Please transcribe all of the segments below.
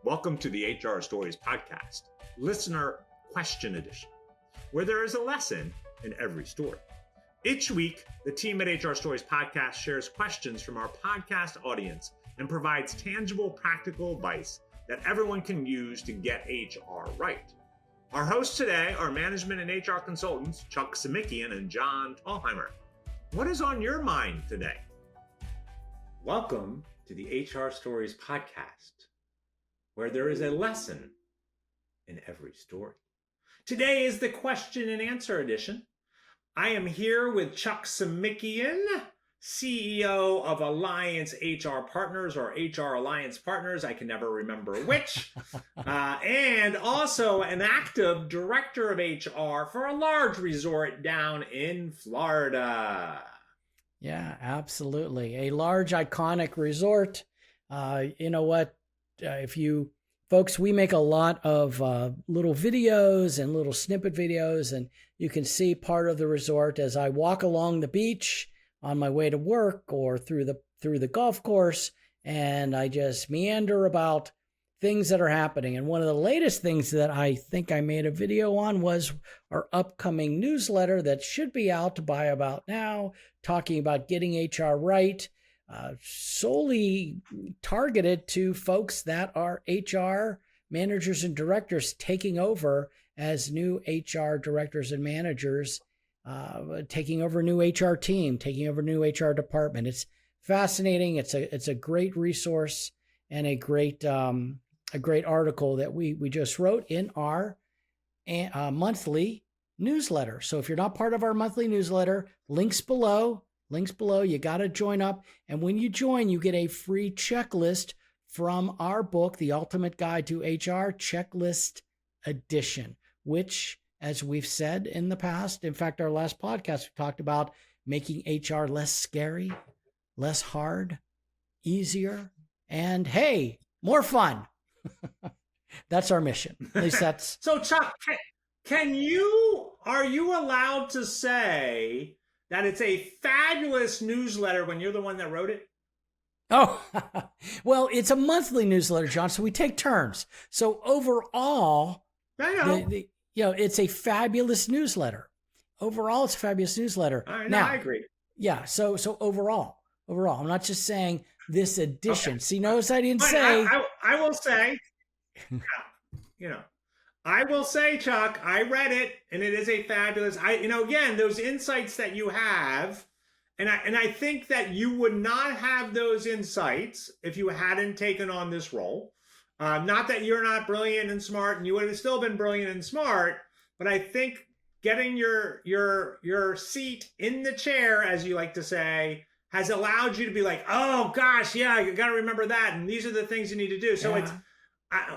Welcome to the HR Stories podcast, listener question edition, where there is a lesson in every story. Each week, the team at HR Stories podcast shares questions from our podcast audience and provides tangible, practical advice that everyone can use to get HR right. Our hosts today are management and HR consultants Chuck Simikian and John Thalheimer. What is on your mind today? Welcome to the HR Stories podcast, where there is a lesson in every story. Today is the question and answer edition. I am here with Chuck Simikian, CEO of Alliance HR Partners or HR Alliance Partners. I can never remember which. And also an active director of HR for a large resort down in Florida. Yeah, absolutely. A large, iconic resort. You know what? Folks, we make a lot of little videos and little snippet videos, and you can see part of the resort as I walk along the beach on my way to work or through the golf course, and I just meander about things that are happening. And one of the latest things that I think I made a video on was our upcoming newsletter that should be out by about now, talking about getting HR right, solely targeted to folks that are HR managers and directors taking over as new HR directors and managers, taking over a new HR team, taking over a new HR department. It's fascinating. It's a great resource and a great article that we just wrote in our monthly newsletter. So if you're not part of our monthly newsletter, links below, you got to join up. And when you join, you get a free checklist from our book, The Ultimate Guide to HR Checklist Edition, which, as we've said in the past, in fact, our last podcast, we talked about making HR less scary, less hard, easier, and hey, more fun. That's our mission. At least that's... So Chuck, are you allowed to say that it's a fabulous newsletter when you're the one that wrote it? Oh, well, it's a monthly newsletter, John, so we take turns. So overall, I know. It's a fabulous newsletter. Overall, it's a fabulous newsletter. Now, I agree. Yeah, so overall, I'm not just saying this edition. Okay. See, notice I didn't but say... I will say, I will say, Chuck, I read it, and it is a fabulous... again, those insights that you have... And I think that you would not have those insights if you hadn't taken on this role. Not that you're not brilliant and smart, and you would have still been brilliant and smart, but I think getting your seat in the chair, as you like to say, has allowed you to be like, oh gosh, yeah, you got to remember that, and these are the things you need to do. So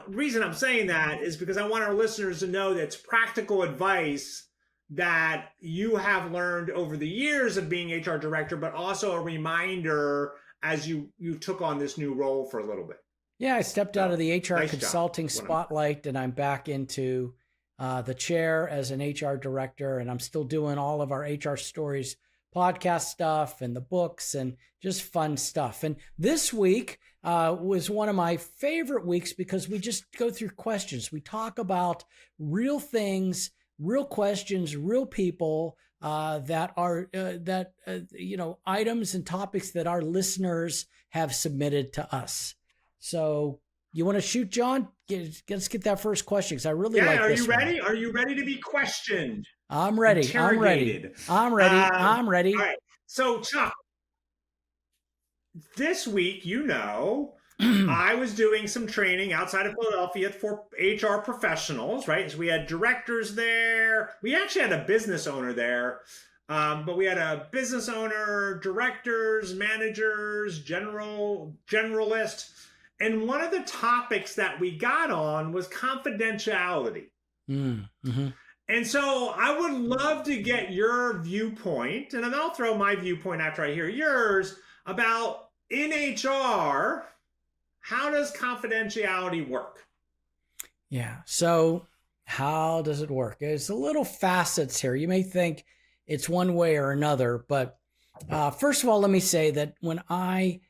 reason I'm saying that is because I want our listeners to know that it's practical advice that you have learned over the years of being HR director, but also a reminder as you took on this new role for a little bit. Yeah, I stepped out of the HR consulting spotlight, and I'm back into the chair as an HR director, and I'm still doing all of our HR Stories podcast stuff and the books and just fun stuff. And this week was one of my favorite weeks because we just go through questions. We talk about real things, real questions, real people that are items and topics that our listeners have submitted to us. So you want to shoot, John? Let's get that first question because I really like this. Are you ready? Are you ready to be questioned? I'm ready. Interrogated? I'm ready. All right. So Chuck, this week, I was doing some training outside of Philadelphia for HR professionals, right? So we had directors there. We actually had a business owner there, but we had a business owner, directors, managers, generalists. And one of the topics that we got on was confidentiality. Mm-hmm. And so I would love to get your viewpoint, and then I'll throw my viewpoint after I hear yours, about in HR, how does confidentiality work? Yeah. So how does it work? There's a little facets here. You may think it's one way or another, but first of all, let me say that when I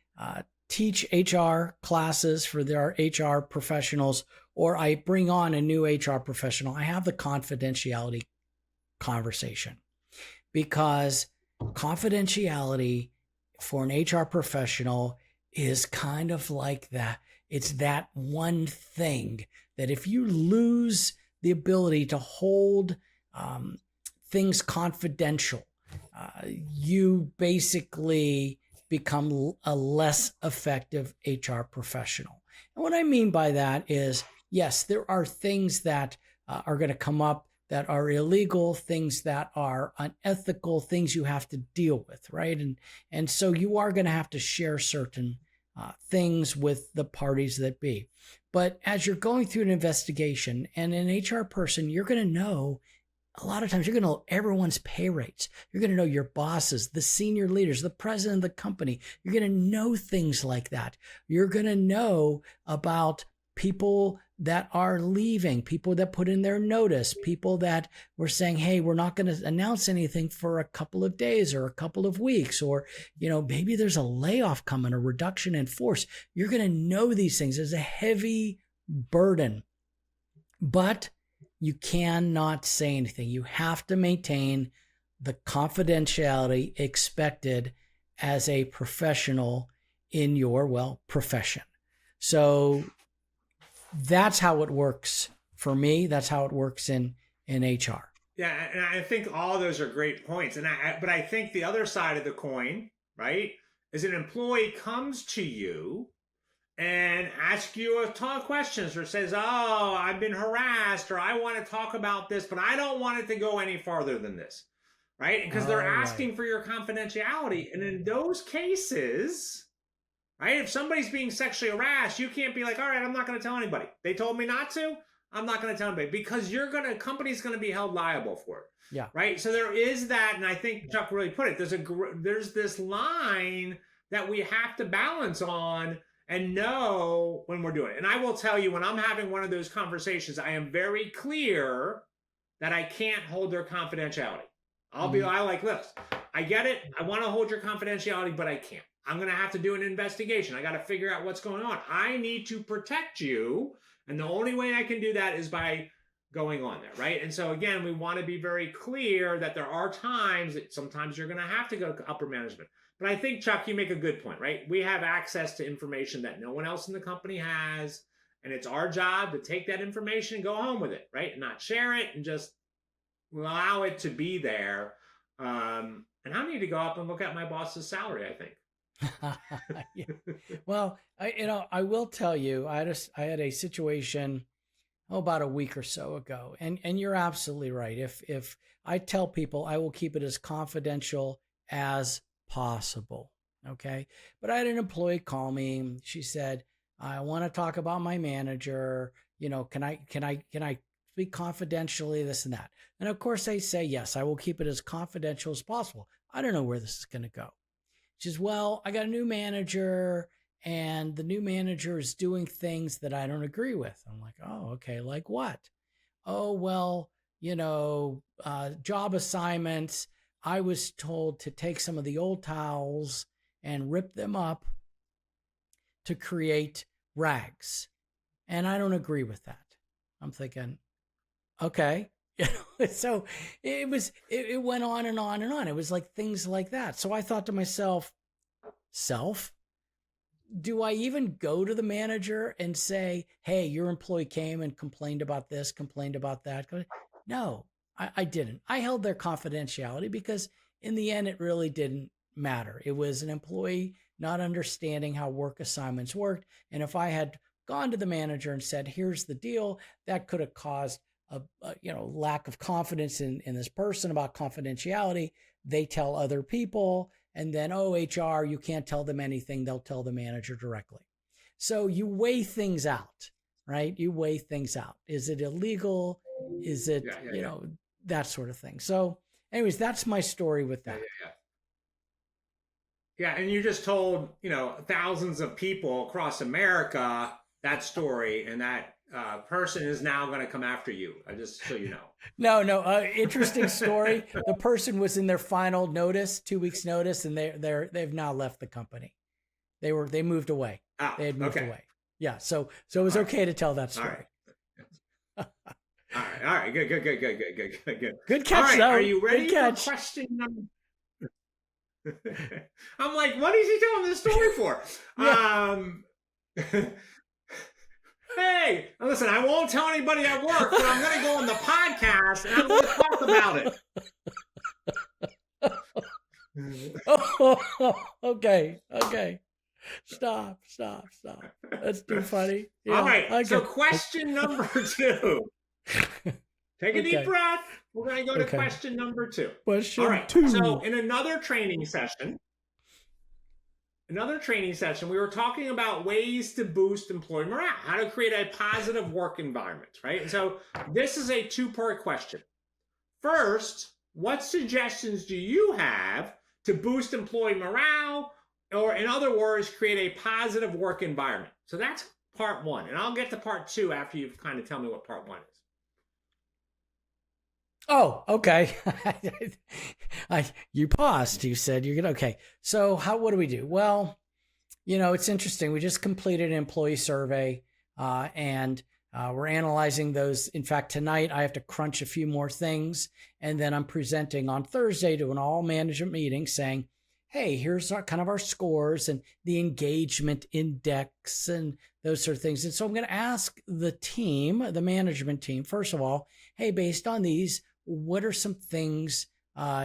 teach HR classes for their HR professionals, or I bring on a new HR professional, I have the confidentiality conversation, because confidentiality for an HR professional is kind of like that. It's that one thing that if you lose the ability to hold things confidential, you basically become a less effective HR professional. And what I mean by that is, yes, there are things that are going to come up that are illegal, things that are unethical, things you have to deal with, right? And so you are going to have to share certain things with the parties that be. But as you're going through an investigation, and an HR person, you're going to know, a lot of times you're going to know everyone's pay rates. You're going to know your bosses, the senior leaders, the president of the company. You're going to know things like that. You're going to know about people that are leaving, people that put in their notice, people that were saying, hey, we're not going to announce anything for a couple of days or a couple of weeks, or, maybe there's a layoff coming, a reduction in force. You're going to know these things. There's a heavy burden, but you cannot say anything. You have to maintain the confidentiality expected as a professional in your, profession. So that's how it works for me. That's how it works in HR. Yeah, and I think all those are great points. But I think the other side of the coin, right, is an employee comes to you and asks you a ton of questions, or says, oh, I've been harassed, or I want to talk about this, but I don't want it to go any farther than this, right? Because they're asking for your confidentiality. And in those cases, right, if somebody's being sexually harassed, you can't be like, all right, I'm not going to tell anybody. They told me not to. I'm not going to tell anybody, because company's going to be held liable for it. Yeah. Right. So there is that. And I think Chuck really put it. There's this line that we have to balance on and know when we're doing it. And I will tell you, when I'm having one of those conversations, I am very clear that I can't hold their confidentiality. I like, this. I get it. I want to hold your confidentiality, but I can't. I'm going to have to do an investigation. I got to figure out what's going on. I need to protect you. And the only way I can do that is by going on there, right? And so again, we want to be very clear that there are times that sometimes you're going to have to go to upper management. But I think, Chuck, you make a good point, right? We have access to information that no one else in the company has. And it's our job to take that information and go home with it, right? And not share it and just allow it to be there. And I need to go up and look at my boss's salary, I think. Yeah. Well, I will tell you, I had a situation about a week or so ago, and you're absolutely right. If I tell people, I will keep it as confidential as possible. Okay. But I had an employee call me. She said, I want to talk about my manager. Can I speak confidentially, this and that? And of course I say, yes, I will keep it as confidential as possible. I don't know where this is going to go. She says, well, I got a new manager, and the new manager is doing things that I don't agree with. I'm like, oh, okay. Like what? Oh, well, job assignments. I was told to take some of the old towels and rip them up to create rags. And I don't agree with that. I'm thinking, okay. So it went on and on and on. It was like things like that. So I thought to myself, do I even go to the manager and say, hey, your employee came and complained about this, complained about that? No, I didn't. I held their confidentiality because in the end, it really didn't matter. It was an employee not understanding how work assignments worked. And if I had gone to the manager and said, here's the deal, that could have caused a lack of confidence in this person about confidentiality. They tell other people, and then, HR, you can't tell them anything. They'll tell the manager directly. So you weigh things out, right? You weigh things out. Is it illegal? Is it, that sort of thing. So anyways, that's my story with that. Yeah. And you just told, thousands of people across America that story, and that person is now going to come after you, just so you know. No. Interesting story. The person was in their final notice, 2 weeks notice, and they've now left the company. They moved away. Oh, They had moved okay. away. Yeah. So it was okay to tell that story. All right. Good. Good catch, All right, though. are you ready Good for catch. question number? I'm like, what is he telling this story for? Hey, listen, I won't tell anybody at work, but I'm going to go on the podcast and I'm going to talk about it. Okay. Stop. That's too funny. Yeah, all right. okay. So question number 2. Take a deep breath. We're going to go to question number 2. Question all right. 2. So in another training session, we were talking about ways to boost employee morale, how to create a positive work environment, right? And so this is a 2-part question. First, what suggestions do you have to boost employee morale, or in other words, create a positive work environment? So that's part 1. And I'll get to part 2 after you kind of tell me what part 1 is. Oh, okay. You paused. You said you're going to, okay. So what do we do? Well, it's interesting. We just completed an employee survey and we're analyzing those. In fact, tonight I have to crunch a few more things. And then I'm presenting on Thursday to an all management meeting saying, hey, here's our scores and the engagement index and those sort of things. And so I'm going to ask the team, the management team, first of all, hey, based on these, what are some things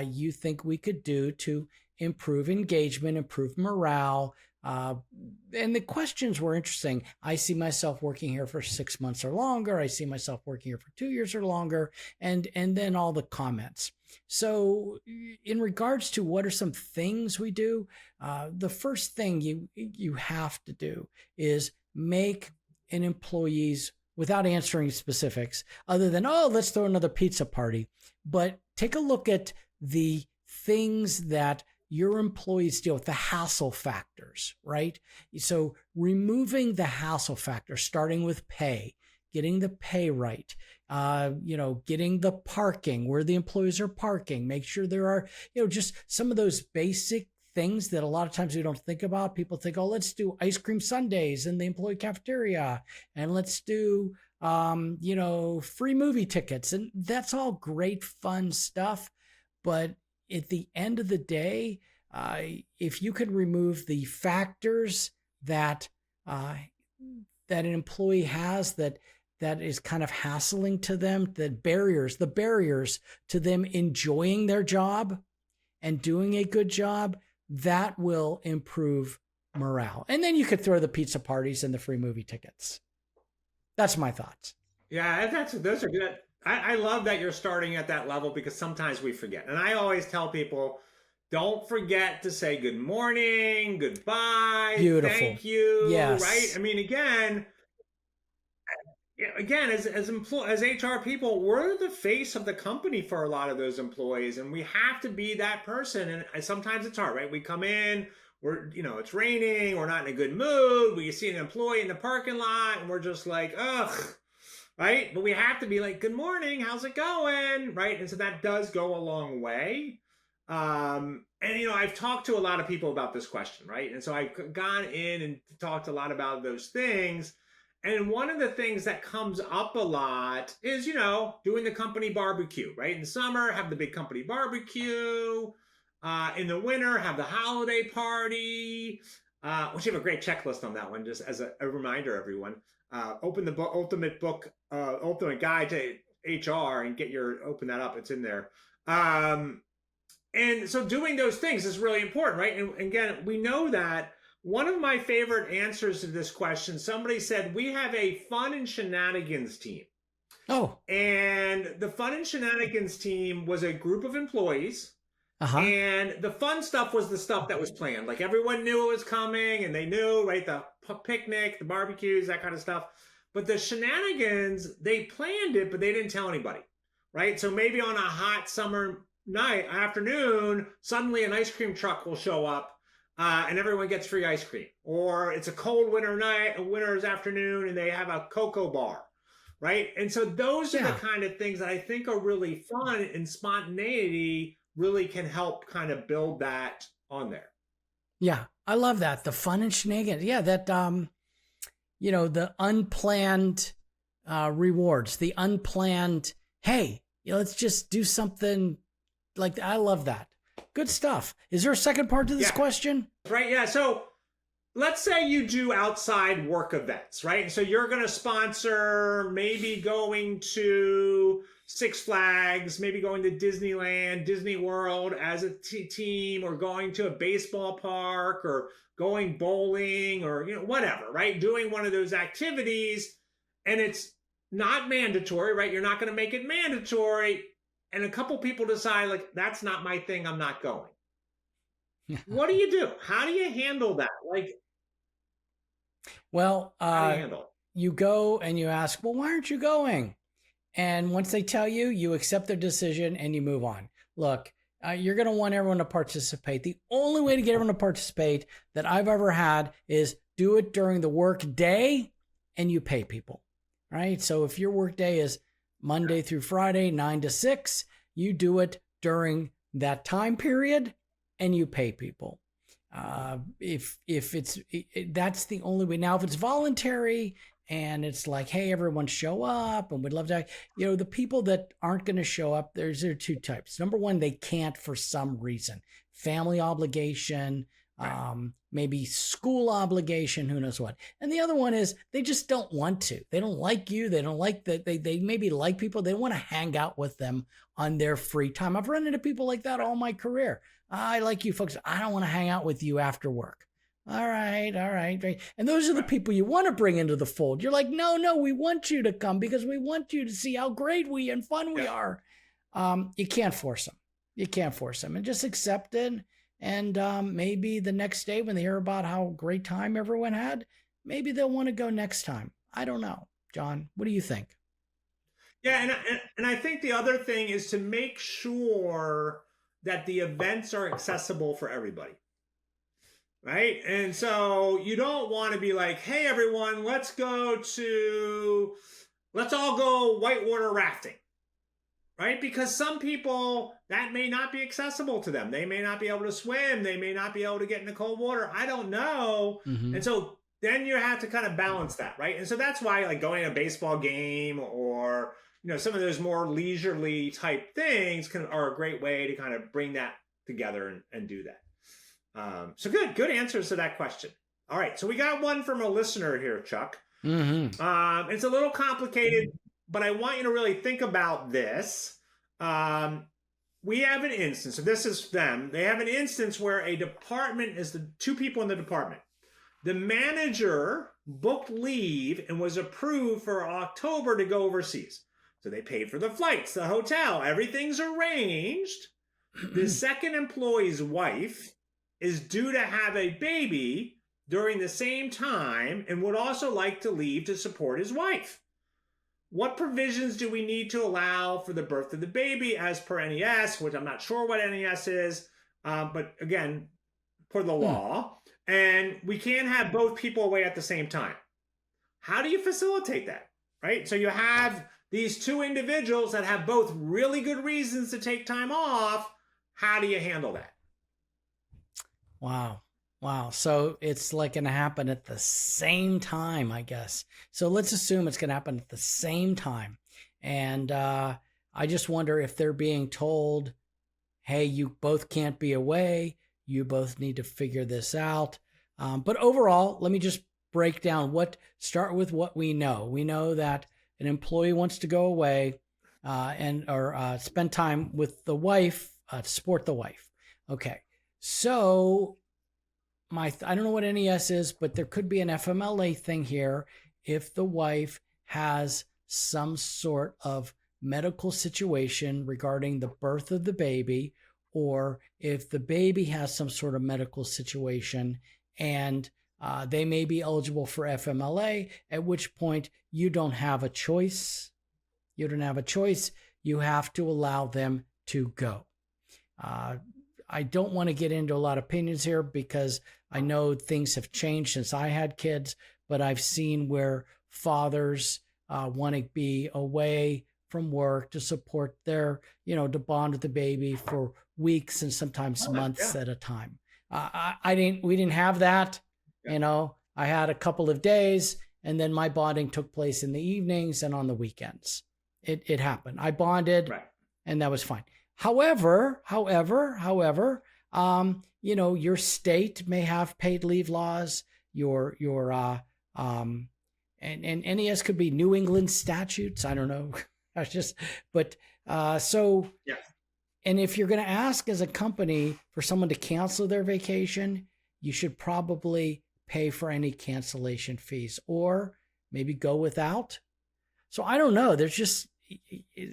you think we could do to improve engagement, improve morale? And the questions were interesting. I see myself working here for 6 months or longer. I see myself working here for 2 years or longer. And then all the comments. So in regards to what are some things we do, the first thing you have to do is make an employee's, without answering specifics, other than, let's throw another pizza party. But take a look at the things that your employees deal with, the hassle factors, right? So removing the hassle factors, starting with pay, getting the pay right, getting the parking, where the employees are parking, make sure there are, just some of those basic things that a lot of times we don't think about. People think, let's do ice cream sundaes in the employee cafeteria, and let's do, free movie tickets. And that's all great, fun stuff. But at the end of the day, if you could remove the factors that an employee has that is kind of hassling to them, the barriers to them enjoying their job and doing a good job, that will improve morale. And then you could throw the pizza parties and the free movie tickets. That's my thoughts. Yeah, those are good. I love that you're starting at that level, because sometimes we forget. And I always tell people, don't forget to say good morning, goodbye, Beautiful. Thank you. Yes. Right? I mean, again, as HR people, we're the face of the company for a lot of those employees, and we have to be that person. And sometimes it's hard, right? We come in, it's raining, we're not in a good mood. We see an employee in the parking lot, and we're just like, ugh, right? But we have to be like, good morning, how's it going, right? And so that does go a long way. And I've talked to a lot of people about this question, right? And so I've gone in and talked a lot about those things. And one of the things that comes up a lot is, doing the company barbecue, right? In the summer, have the big company barbecue. In the winter, have the holiday party. We should have a great checklist on that one, just as a reminder, everyone. Open the book, Ultimate Guide to HR, and open that up. It's in there. And so doing those things is really important, right? And again, we know that. One of my favorite answers to this question, somebody said, we have a fun and shenanigans team. Oh. And the fun and shenanigans team was a group of employees. And the fun stuff was the stuff that was planned. Like, everyone knew it was coming, and they knew, right? The picnic, the barbecues, that kind of stuff. But the shenanigans, they planned it, but they didn't tell anybody, right? So maybe on a hot summer afternoon, suddenly an ice cream truck will show up. And everyone gets free ice cream. Or it's a cold winter's afternoon, and they have a cocoa bar, right? And so those are the kind of things that I think are really fun, and spontaneity really can help kind of build that on there. Yeah, I love that. The fun and shenanigans. Yeah, that the unplanned rewards, the unplanned, hey, let's just do something like that. I love that. Good stuff. Is there a second part to this question? Right. Yeah. So let's say you do outside work events, right? So you're going to sponsor maybe going to Six Flags, maybe going to Disneyland, Disney World as a team, or going to a baseball park, or going bowling, or whatever, right? Doing one of those activities, and it's not mandatory, right? You're not going to make it mandatory, and a couple people decide, like, that's not my thing, I'm not going. What do you do? How do you handle that? Like, well, how do you handle it? You go and you ask, well, why aren't you going? And once they tell you, you accept their decision and you move on. Look, you're going to want everyone to participate. The only way to get everyone to participate that I've ever had is do it during the work day and you pay people, right? So if your work day is Monday through Friday, 9 to 6, you do it during that time period and you pay people. If that's the only way. Now, if it's voluntary and it's like, hey, everyone show up and we'd love to, the people that aren't going to show up, there are two types. Number one, they can't for some reason, family obligation, maybe school obligation, who knows what. And the other one is they just don't want to. They don't like you. They don't like that. They maybe like people. They want to hang out with them on their free time. I've run into people like that all my career. I like you folks. I don't want to hang out with you after work. All right. And those are the people you want to bring into the fold. You're like, no, we want you to come because we want you to see how great and fun we are. You can't force them. And just accept it. And maybe the next day when they hear about how great time everyone had, maybe they'll want to go next time. I don't know. John, what do you think? Yeah, and I think the other thing is to make sure that the events are accessible for everybody, right? And so you don't want to be like, hey, everyone, let's all go whitewater rafting, right? Because some people, that may not be accessible to them. They may not be able to swim. They may not be able to get in the cold water. I don't know. Mm-hmm. And so then you have to kind of balance that, right? And so that's why, like, going to a baseball game or some of those more leisurely type things are a great way to kind of bring that together and do that. So good answers to that question. All right, so we got one from a listener here, Chuck. Mm-hmm. It's a little complicated, but I want you to really think about this. We have an instance, so this is them. They have an instance where a department is the two people in the department. The manager booked leave and was approved for October to go overseas. So they paid for the flights, the hotel, everything's arranged. The second employee's wife is due to have a baby during the same time and would also like to leave to support his wife. What provisions do we need to allow for the birth of the baby as per NES, which I'm not sure what NES is, but again, per the law. And we can't have both people away at the same time. How do you facilitate that, right? So you have these two individuals that have both really good reasons to take time off. How do you handle that? Wow. So it's like going to happen at the same time, I guess. So let's assume it's going to happen at the same time. And I just wonder if they're being told, hey, you both can't be away. You both need to figure this out. But overall, let me just break down start with what we know. We know that an employee wants to go away or spend time with the wife to support the wife. Okay, so I don't know what NES is, but there could be an FMLA thing here if the wife has some sort of medical situation regarding the birth of the baby, or if the baby has some sort of medical situation and they may be eligible for FMLA, at which point you don't have a choice. You don't have a choice. You have to allow them to go. I don't want to get into a lot of opinions here because I know things have changed since I had kids, but I've seen where fathers want to be away from work to support their, to bond with the baby for weeks and sometimes months at a time. we didn't have that. Yeah. You know, I had a couple of days, and then my bonding took place in the evenings and on the weekends. It happened. I bonded, Right. and that was fine. However, you know, your state may have paid leave laws. And NES could be New England statutes. I don't know. I just, but so Yeah. and if you're going to ask as a company for someone to cancel their vacation, you should probably pay for any cancellation fees or maybe go without. So I don't know.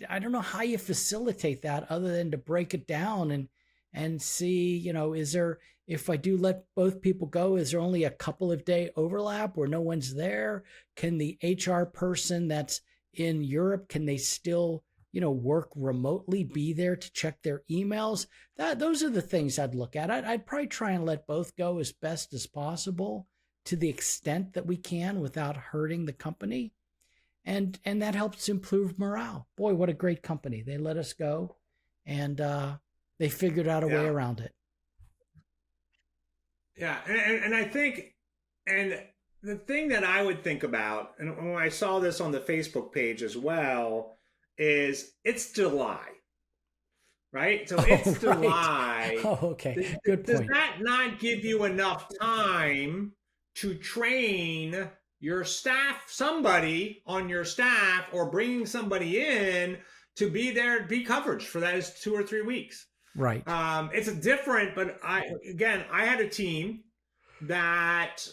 I don't know how you facilitate that other than to break it down and see, you know, if I do let both people go, is there only a couple of day overlap where no one's there? Can the HR person that's in Europe, can they still, you know, work remotely, be there to check their emails? Those are the things I'd look at. I'd probably try and let both go as best as possible to the extent that we can without hurting the company. And that helps improve morale. Boy, what a great company. They let us go, and they figured out a way around it. Yeah. And I think, and the thing that I would think about, and when I saw this on the Facebook page as well, is it's July, right? So it's right. July. Oh, okay. Good point. Does that not give you enough time to train your staff, somebody on your staff, or bringing somebody in to be there, be coverage for those 2 or 3 weeks? Right. It's different, but I had a team that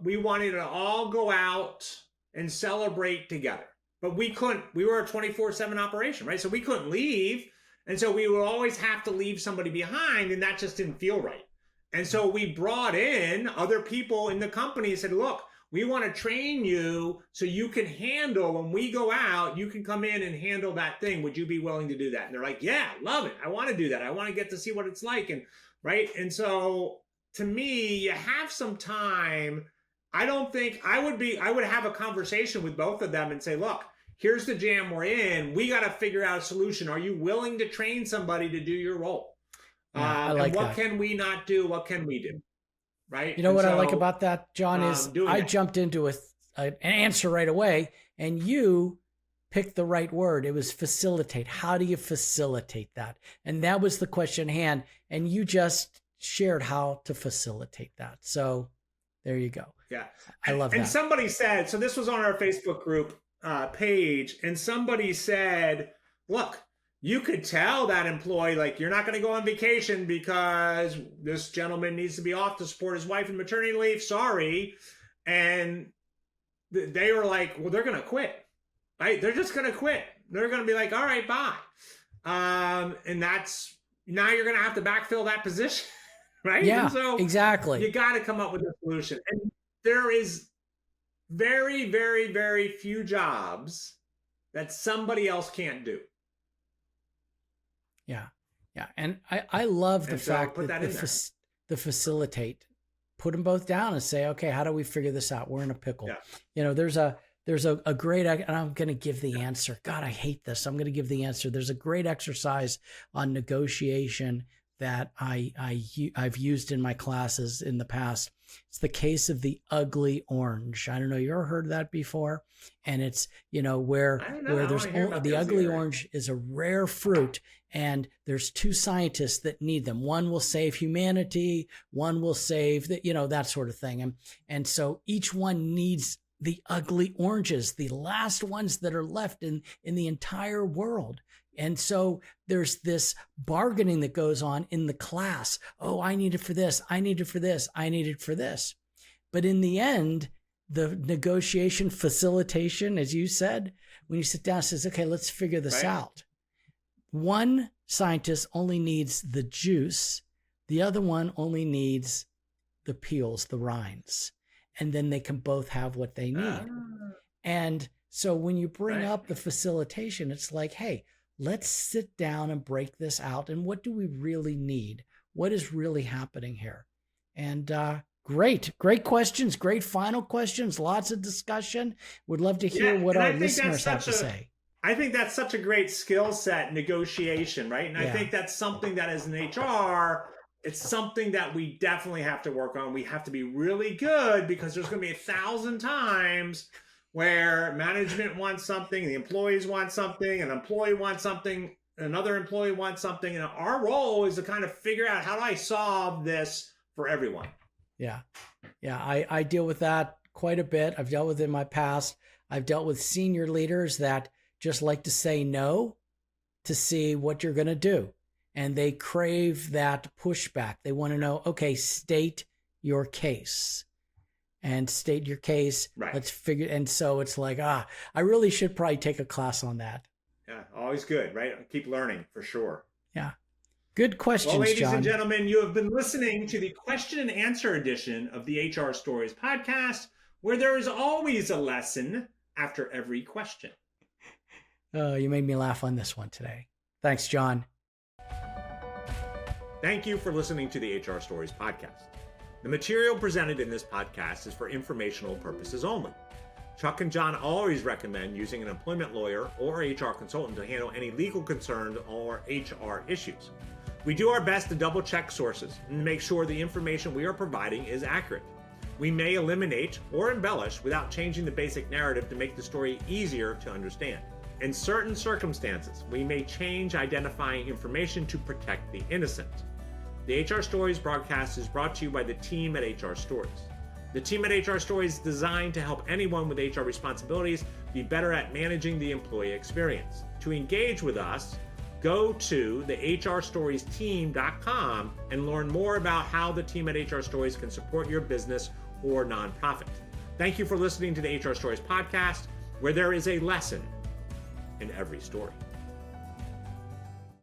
we wanted to all go out and celebrate together, but we couldn't. We were a 24/7 operation, right? So we couldn't leave, and so we would always have to leave somebody behind, and that just didn't feel right. And so we brought in other people in the company and said, look, we want to train you so you can handle, when we go out, you can come in and handle that thing. Would you be willing to do that? And they're like, yeah, love it. I want to do that. I want to get to see what it's like. And right. And so to me, you have some time. I don't think I would have a conversation with both of them and say, look, here's the jam we're in. We got to figure out a solution. Are you willing to train somebody to do your role? Yeah, I like and what that. can we not do? What can we do? Right. You know what I like about that, John, is I that. jumped into an answer right away, and you picked the right word. It was facilitate. How do you facilitate that? And that was the question at hand. And you just shared how to facilitate that. So there you go. Yeah. I love that. And somebody said, so this was on our Facebook group page, and somebody said, look, you could tell that employee, like, you're not going to go on vacation because this gentleman needs to be off to support his wife in maternity leave. Sorry. And they were like, well, they're going to quit, right? They're just going to quit. They're going to be like, all right, bye. And that's, now you're going to have to backfill that position, right? Yeah, and so exactly. You got to come up with a solution. And there is very, very, very few jobs that somebody else can't do. Yeah. Yeah. And I love the fact that the facilitate, put them both down and say, okay, how do we figure this out? We're in a pickle. Yeah. You know, there's a great, and I'm going to give the answer. God, I hate this. I'm going to give the answer. There's a great exercise on negotiation that I've used in my classes in the past. It's the case of the ugly orange. I don't know. You ever heard of that before? And it's, you know, where there's only, the ugly orange is a rare fruit, and there's two scientists that need them. One will save humanity. One will save the, you know, that sort of thing. And so each one needs the ugly oranges, the last ones that are left in the entire world. And so there's this bargaining that goes on in the class. Oh, I need it for this. I need it for this. I need it for this. But in the end, the negotiation facilitation, as you said, when you sit down, says, okay, let's figure this out. One scientist only needs the juice. The other one only needs the peels, the rinds. And then they can both have what they need. And so when you bring up the facilitation, it's like, hey, let's sit down and break this out. And what do we really need? What is really happening here? And great questions, great final questions, lots of discussion. Would love to hear what our listeners have to say. I think that's such a great skill set, negotiation, right? And I think that's something that as an HR, it's something that we definitely have to work on. We have to be really good because there's going to be 1,000 times where management wants something, the employees want something, an employee wants something, another employee wants something. And our role is to kind of figure out, how do I solve this for everyone? Yeah. I deal with that quite a bit. I've dealt with it in my past. I've dealt with senior leaders that just like to say no to see what you're going to do. And they crave that pushback. They want to know, okay, state your case. And state your case. Right. Let's figure. And so it's like, I really should probably take a class on that. Yeah, always good, right? Keep learning for sure. Yeah. Good questions, well, ladies John. and gentlemen, you have been listening to the question and answer edition of the HR Stories podcast, where there is always a lesson after every question. Oh, you made me laugh on this one today. Thanks, John. Thank you for listening to the HR Stories podcast. The material presented in this podcast is for informational purposes only. Chuck and John always recommend using an employment lawyer or HR consultant to handle any legal concerns or HR issues. We do our best to double check sources and make sure the information we are providing is accurate. We may eliminate or embellish without changing the basic narrative to make the story easier to understand. In certain circumstances, we may change identifying information to protect the innocent. The HR Stories broadcast is brought to you by the team at HR Stories. The team at HR Stories is designed to help anyone with HR responsibilities be better at managing the employee experience. To engage with us, go to the hrstoriesteam.com and learn more about how the team at HR Stories can support your business or nonprofit. Thank you for listening to the HR Stories podcast, where there is a lesson in every story.